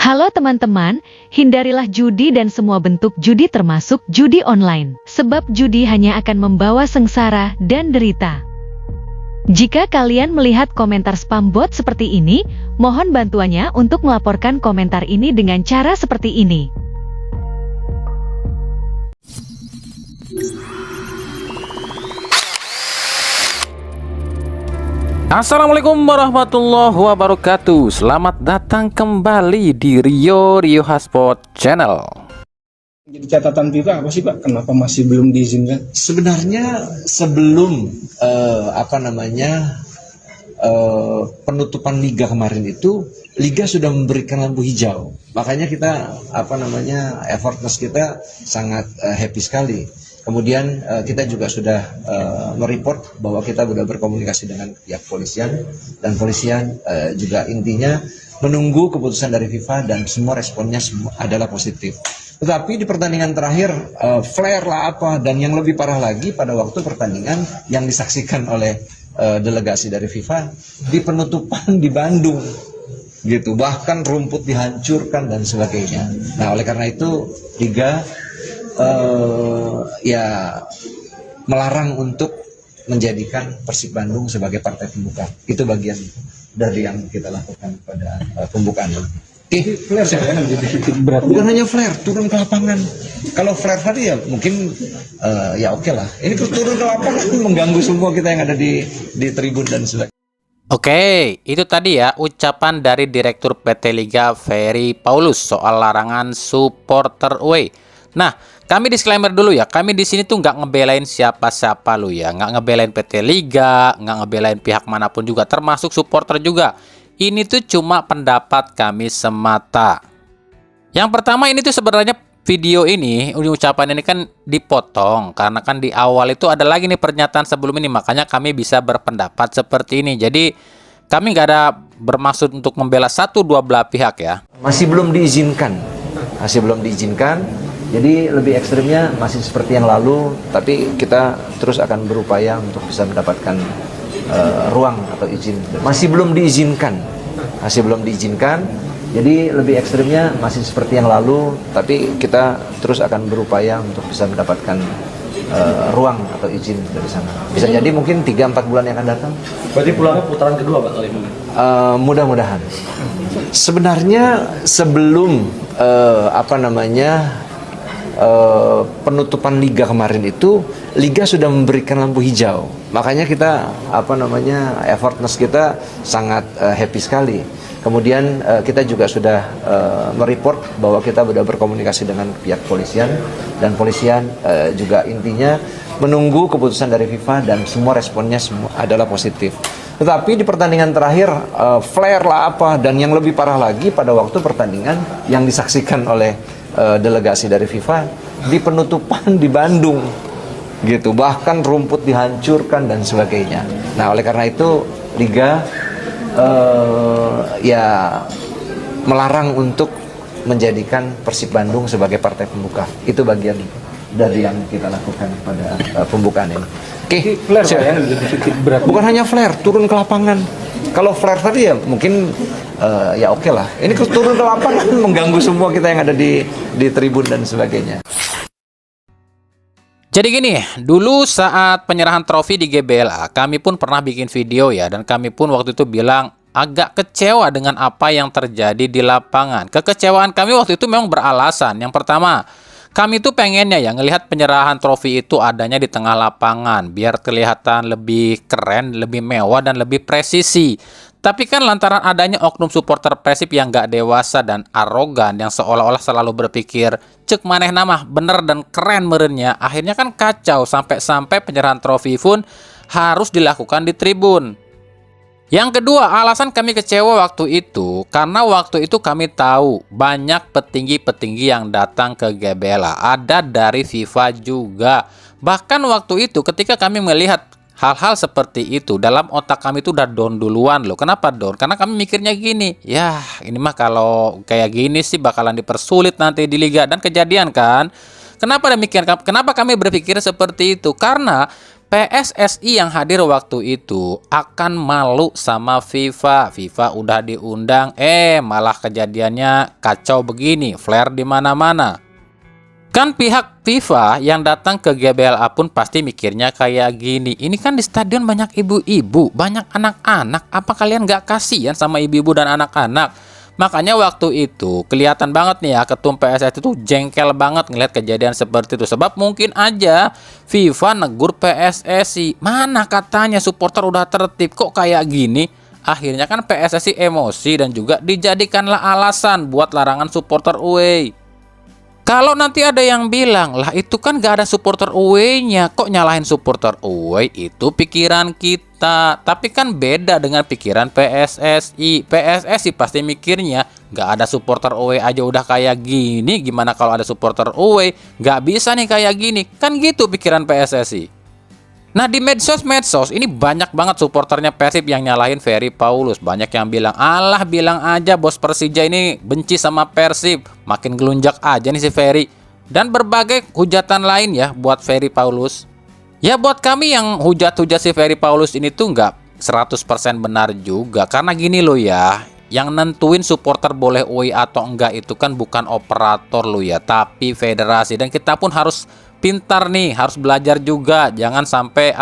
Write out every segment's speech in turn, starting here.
Halo teman-teman, hindarilah judi dan semua bentuk judi termasuk judi online. Sebab judi hanya akan membawa sengsara dan derita. Jika kalian melihat komentar spam bot seperti ini, mohon bantuannya untuk melaporkan komentar ini dengan cara seperti ini. Assalamualaikum warahmatullahi wabarakatuh. Selamat datang kembali di Rio Hotspot Channel. Jadi catatan FIFA apa sih Pak? Kenapa masih belum diizinkan? Sebenarnya sebelum penutupan liga kemarin itu, liga sudah memberikan lampu hijau. Makanya kita effortness kita sangat happy sekali. Kemudian kita juga sudah mereport bahwa kita sudah berkomunikasi dengan pihak polisian, dan polisian juga intinya menunggu keputusan dari FIFA dan semua responnya adalah positif. Tetapi di pertandingan terakhir flare lah apa, dan yang lebih parah lagi pada waktu pertandingan yang disaksikan oleh delegasi dari FIFA di penutupan di Bandung gitu, bahkan rumput dihancurkan dan sebagainya. Nah, oleh karena itu liga melarang untuk menjadikan Persib Bandung sebagai partai pembuka. Itu bagian dari yang kita lakukan pada pembukaan ini. Flare saya jadi berat. Bukan hanya flare, turun ke lapangan. Kalau flare tadi ya mungkin oke lah. Ini turun ke lapangan mengganggu semua kita yang ada di tribun dan sebagainya. Oke, itu tadi ya ucapan dari Direktur PT Liga Ferry Paulus soal larangan supporter away. Nah, kami disclaimer dulu ya, kami di sini tuh nggak ngebelain siapa-siapa lu ya, nggak ngebelain PT Liga, nggak ngebelain pihak manapun juga, termasuk supporter juga. Ini tuh cuma pendapat kami semata. Yang pertama, ini tuh sebenarnya video ini, ucapan ini kan dipotong karena kan di awal itu ada lagi nih pernyataan sebelum ini, makanya kami bisa berpendapat seperti ini. Jadi kami nggak ada bermaksud untuk membela satu dua belah pihak ya. Masih belum diizinkan. Jadi lebih ekstrimnya masih seperti yang lalu, tapi kita terus akan berupaya untuk bisa mendapatkan ruang atau izin. Masih belum diizinkan. Jadi lebih ekstrimnya masih seperti yang lalu, tapi kita terus akan berupaya untuk bisa mendapatkan ruang atau izin dari sana. Bisa jadi mungkin 3-4 bulan yang akan datang. Berarti pulangnya putaran kedua Pak kali ini? Mudah-mudahan. Sebenarnya sebelum penutupan liga kemarin itu, liga sudah memberikan lampu hijau. Makanya kita effortness kita sangat happy sekali. Kemudian kita juga sudah mereport bahwa kita sudah berkomunikasi dengan pihak polisian, dan polisian juga intinya menunggu keputusan dari FIFA dan semua responnya adalah positif. Tetapi di pertandingan terakhir flare lah apa, dan yang lebih parah lagi pada waktu pertandingan yang disaksikan oleh delegasi dari FIFA di penutupan di Bandung gitu, bahkan rumput dihancurkan dan sebagainya. Nah, oleh karena itu liga melarang untuk menjadikan Persib Bandung sebagai partai pembuka. Itu bagian dari yang kita lakukan pada pembukaan ini. Oke, Flare saya jadi berat. bukan hanya flare, turun ke lapangan. Kalau flare tadi ya mungkin oke lah. Ini turun ke lapangan mengganggu semua kita yang ada di tribun dan sebagainya. Jadi gini, dulu saat penyerahan trofi di GBLA, kami pun pernah bikin video ya, dan kami pun waktu itu bilang agak kecewa dengan apa yang terjadi di lapangan. Kekecewaan kami waktu itu memang beralasan. Yang pertama, kami tuh pengennya ya ngelihat penyerahan trofi itu adanya di tengah lapangan, biar kelihatan lebih keren, lebih mewah, dan lebih presisi. Tapi kan lantaran adanya oknum supporter Persib yang gak dewasa dan arogan, yang seolah-olah selalu berpikir cek maneh namah bener dan keren merenya, akhirnya kan kacau sampai penyerahan trofi pun harus dilakukan di tribun. Yang kedua, alasan kami kecewa waktu itu karena waktu itu kami tahu banyak petinggi-petinggi yang datang ke GBLA, ada dari FIFA juga. Bahkan waktu itu ketika kami melihat hal-hal seperti itu, dalam otak kami itu udah down duluan loh. Kenapa down? Karena kami mikirnya gini, ya ini mah kalau kayak gini sih bakalan dipersulit nanti di liga, dan kejadian kan. Kenapa demikian? Kenapa kami berpikir seperti itu? Karena PSSI yang hadir waktu itu akan malu sama FIFA. FIFA udah diundang, malah kejadiannya kacau begini, flare di mana-mana. Kan pihak FIFA yang datang ke GBLA pun pasti mikirnya kayak gini. Ini kan di stadion banyak ibu-ibu, banyak anak-anak. Apa kalian gak kasihan sama ibu-ibu dan anak-anak? Makanya waktu itu kelihatan banget nih ya, ketum PSSI itu jengkel banget ngeliat kejadian seperti itu. Sebab mungkin aja FIFA negur PSSI. Mana katanya supporter udah tertib, kok kayak gini? Akhirnya kan PSSI emosi dan juga dijadikanlah alasan buat larangan supporter away. Kalau nanti ada yang bilang, lah itu kan gak ada supporter away-nya, kok nyalahin supporter away? Itu pikiran kita. Tapi kan beda dengan pikiran PSSI. PSSI pasti mikirnya, gak ada supporter away aja udah kayak gini, gimana kalau ada supporter away? Gak bisa nih kayak gini. Kan gitu pikiran PSSI. Nah di medsos ini banyak banget supporternya Persib yang nyalahin Ferry Paulus. Banyak yang bilang, alah bilang aja bos Persija ini benci sama Persib. Makin gelunjak aja nih si Ferry. Dan berbagai hujatan lain ya buat Ferry Paulus. Ya buat kami yang hujat-hujat si Ferry Paulus ini tuh nggak 100% benar juga. Karena gini loh ya, yang nentuin supporter boleh away atau enggak itu kan bukan operator lo ya, tapi federasi. Dan kita pun harus pintar nih, harus belajar juga. Jangan sampai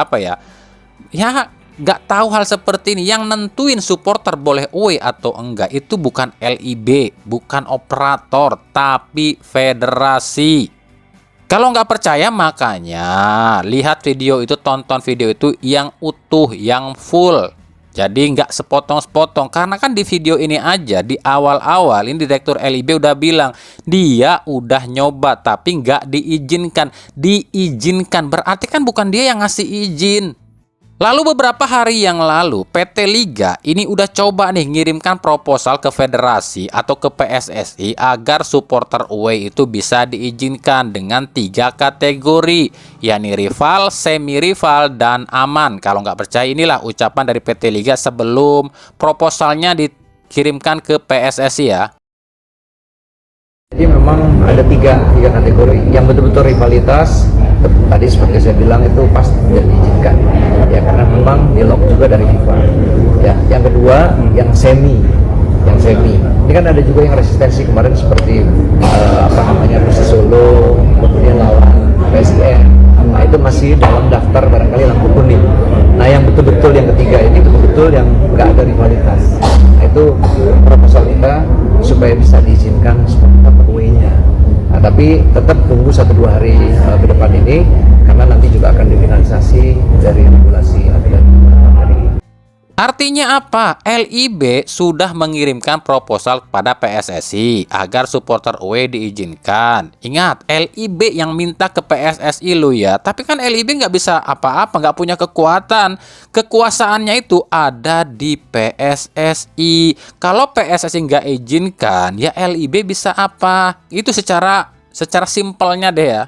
nggak tahu hal seperti ini. Yang nentuin supporter boleh away atau enggak itu bukan LIB, bukan operator, tapi federasi. Kalau nggak percaya makanya lihat video itu, tonton video itu yang utuh, yang full. Jadi nggak sepotong-sepotong. Karena kan di video ini aja, di awal-awal ini Direktur LIB udah bilang dia udah nyoba tapi nggak diizinkan. Diizinkan berarti kan bukan dia yang ngasih izin. Lalu beberapa hari yang lalu PT Liga ini udah coba nih ngirimkan proposal ke federasi atau ke PSSI agar supporter away itu bisa diizinkan dengan 3 kategori, yakni rival, semi rival, dan aman. Kalau nggak percaya inilah ucapan dari PT Liga sebelum proposalnya dikirimkan ke PSSI ya. Jadi memang ada tiga kategori yang betul-betul rivalitas. Tadi seperti saya bilang itu pasti tidak diizinkan ya, karena memang di lock juga dari FIFA ya. Yang kedua yang semi ini kan ada juga yang resistensi kemarin seperti Persis Solo, kemudian lawan PSIM. Nah itu masih dalam daftar barangkali lampu kuning. Nah yang betul-betul yang ketiga ini betul-betul yang nggak ada rivalitas. Nah itu proposal kita supaya bisa diizinkan supporter away-nya. Nah, tapi tetap tunggu 1-2 hari ke depan ini karena nanti juga akan difinalisasi dari regulasi aturan dari. Artinya apa? LIB sudah mengirimkan proposal kepada PSSI agar supporter away diizinkan. Ingat, LIB yang minta ke PSSI lo ya. Tapi kan LIB nggak bisa apa-apa, nggak punya kekuatan. Kekuasaannya itu ada di PSSI. Kalau PSSI nggak izinkan, ya LIB bisa apa? Itu secara simpelnya deh ya.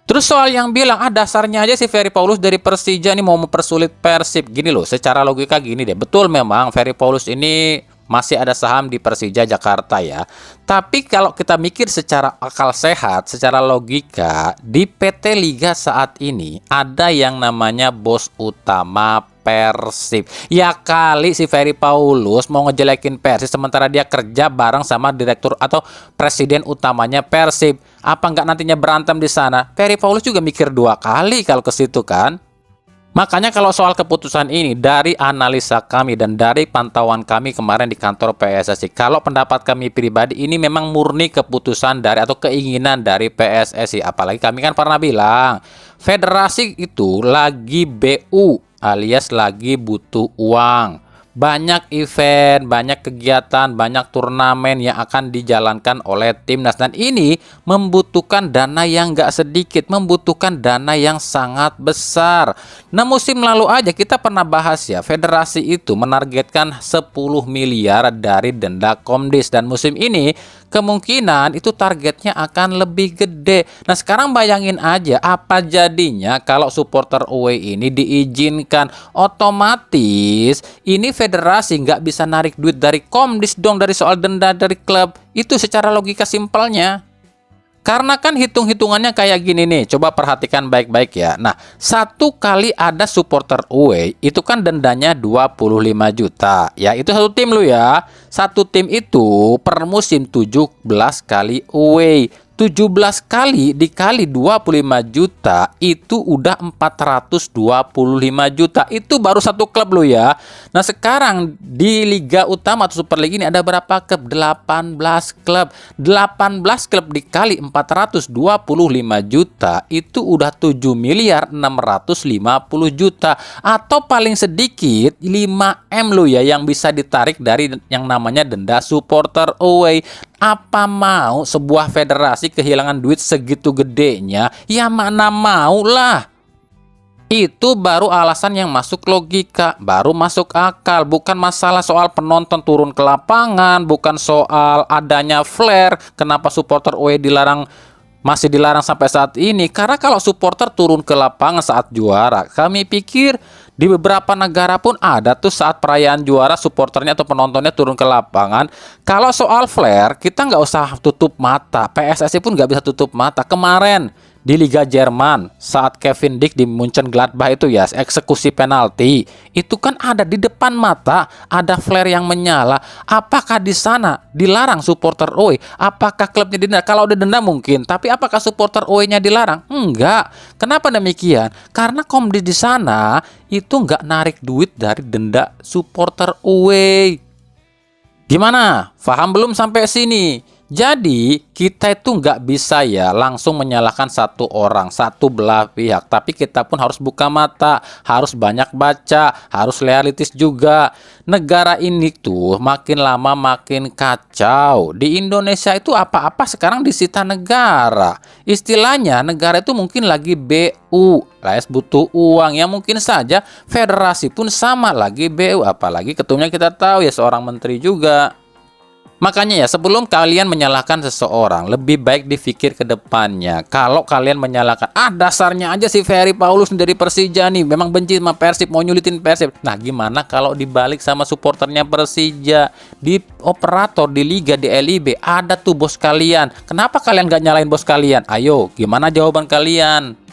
Terus soal yang bilang, dasarnya aja si Ferry Paulus dari Persija nih mau mempersulit Persib. Gini loh, secara logika gini deh. Betul memang Ferry Paulus ini masih ada saham di Persija Jakarta ya. Tapi kalau kita mikir secara akal sehat, secara logika, di PT Liga saat ini ada yang namanya bos utama Persib. Ya kali si Ferry Paulus mau ngejelekin Persib sementara dia kerja bareng sama direktur atau presiden utamanya Persib. Apa nggak nantinya berantem di sana? Ferry Paulus juga mikir 2 kali kalau ke situ kan. Makanya kalau soal keputusan ini dari analisa kami dan dari pantauan kami kemarin di kantor PSSI, kalau pendapat kami pribadi ini memang murni keputusan dari atau keinginan dari PSSI. Apalagi kami kan pernah bilang federasi itu lagi BU alias lagi butuh uang. Banyak event, banyak kegiatan, banyak turnamen yang akan dijalankan oleh timnas. Dan ini membutuhkan dana yang gak sedikit, membutuhkan dana yang sangat besar. Nah musim lalu aja kita pernah bahas ya, federasi itu menargetkan 10 miliar dari denda Komdis. Dan musim ini kemungkinan itu targetnya akan lebih gede. Nah sekarang bayangin aja apa jadinya kalau supporter away ini diizinkan. Otomatis ini federasi nggak bisa narik duit dari Komdis dong, dari soal denda dari klub. Itu secara logika simpelnya. Karena kan hitung-hitungannya kayak gini nih, coba perhatikan baik-baik ya. Nah, satu kali ada supporter away, itu kan dendanya 25 juta. Ya, itu satu tim lu ya. Satu tim itu per musim 17 kali away. 17 kali dikali 25 juta itu udah 425 juta. Itu baru satu klub lo ya. Nah sekarang di Liga Utama atau Super League ini ada berapa klub? 18 klub. 18 klub dikali 425 juta itu udah 7 miliar 650 juta. Atau paling sedikit 5M lo ya yang bisa ditarik dari yang namanya denda supporter away. Apa mau sebuah federasi kehilangan duit segitu gedenya? Ya mana mau lah. Itu baru alasan yang masuk logika, baru masuk akal. Bukan masalah soal penonton turun ke lapangan, bukan soal adanya flare. Kenapa supporter away masih dilarang sampai saat ini? Karena kalau supporter turun ke lapangan saat juara, kami pikir di beberapa negara pun ada tuh saat perayaan juara supporternya atau penontonnya turun ke lapangan. Kalau soal flare, kita nggak usah tutup mata. PSSI pun nggak bisa tutup mata. Kemarin di Liga Jerman saat Kevin Dick di Mönchengladbach itu ya eksekusi penalti, itu kan ada di depan mata ada flare yang menyala. Apakah di sana dilarang supporter away? Apakah klubnya didenda? Kalau didenda mungkin, tapi apakah supporter away-nya dilarang? Enggak. Kenapa demikian? Karena Komdis di sana itu nggak narik duit dari denda supporter away. Gimana? Paham belum sampai sini? Jadi kita itu nggak bisa ya langsung menyalahkan satu orang, satu belah pihak. Tapi kita pun harus buka mata, harus banyak baca, harus realistis juga. Negara ini tuh makin lama makin kacau. Di Indonesia itu apa-apa sekarang disita negara. Istilahnya negara itu mungkin lagi BU, alias butuh uang. Ya mungkin saja federasi pun sama lagi BU. Apalagi ketumnya kita tahu ya seorang menteri juga. Makanya ya sebelum kalian menyalahkan seseorang, lebih baik dipikir ke depannya. Kalau kalian menyalahkan, dasarnya aja si Ferry Paulus dari Persija nih, memang benci sama Persib, mau nyulitin Persib. Nah gimana kalau dibalik sama supporternya Persija? Di operator, di Liga, di LIB, ada tuh bos kalian. Kenapa kalian gak nyalain bos kalian? Ayo, gimana jawaban kalian?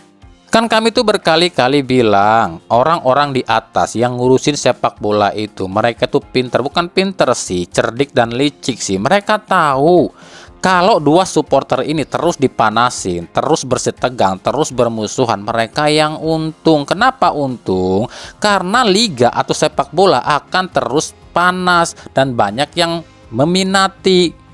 Kan kami tuh berkali-kali bilang, orang-orang di atas yang ngurusin sepak bola itu, mereka tuh pinter, bukan pinter sih, cerdik dan licik sih. Mereka tahu kalau dua supporter ini terus dipanasin, terus bersitegang, terus bermusuhan, mereka yang untung. Kenapa untung? Karena liga atau sepak bola akan terus panas dan banyak yang meminati.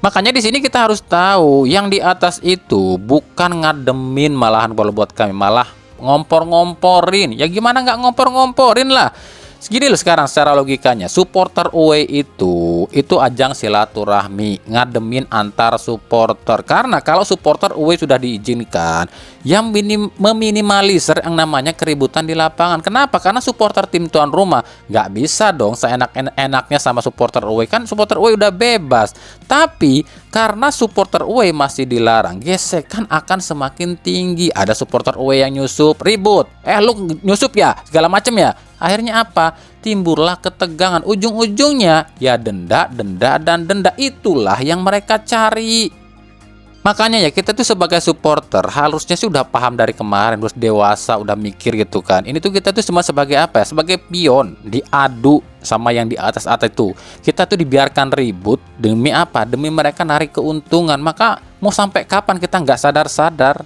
Makanya di sini kita harus tahu yang di atas itu bukan ngademin, malahan kalau buat kami malah ngompor-ngomporin. Ya gimana nggak ngompor-ngomporin lah. Segini loh sekarang secara logikanya, supporter away itu ajang silaturahmi, ngademin antar supporter. Karena kalau supporter away sudah diizinkan, yang meminimalisir yang namanya keributan di lapangan. Kenapa? Karena supporter tim tuan rumah nggak bisa dong seenak-enaknya sama supporter away. Kan supporter away udah bebas. Tapi karena supporter away masih dilarang, gesekan akan semakin tinggi. Ada supporter away yang nyusup, ribut. Lu nyusup ya, segala macam ya. Akhirnya apa? Timbullah ketegangan. Ujung-ujungnya ya denda, dan denda. Itulah yang mereka cari. Makanya ya kita tuh sebagai supporter harusnya sih udah paham dari kemarin, terus dewasa, udah mikir gitu kan. Ini tuh kita tuh cuma sebagai apa ya? Sebagai pion diadu sama yang di atas itu. Kita tuh dibiarkan ribut demi apa? Demi mereka narik keuntungan. Maka mau sampai kapan kita nggak sadar-sadar?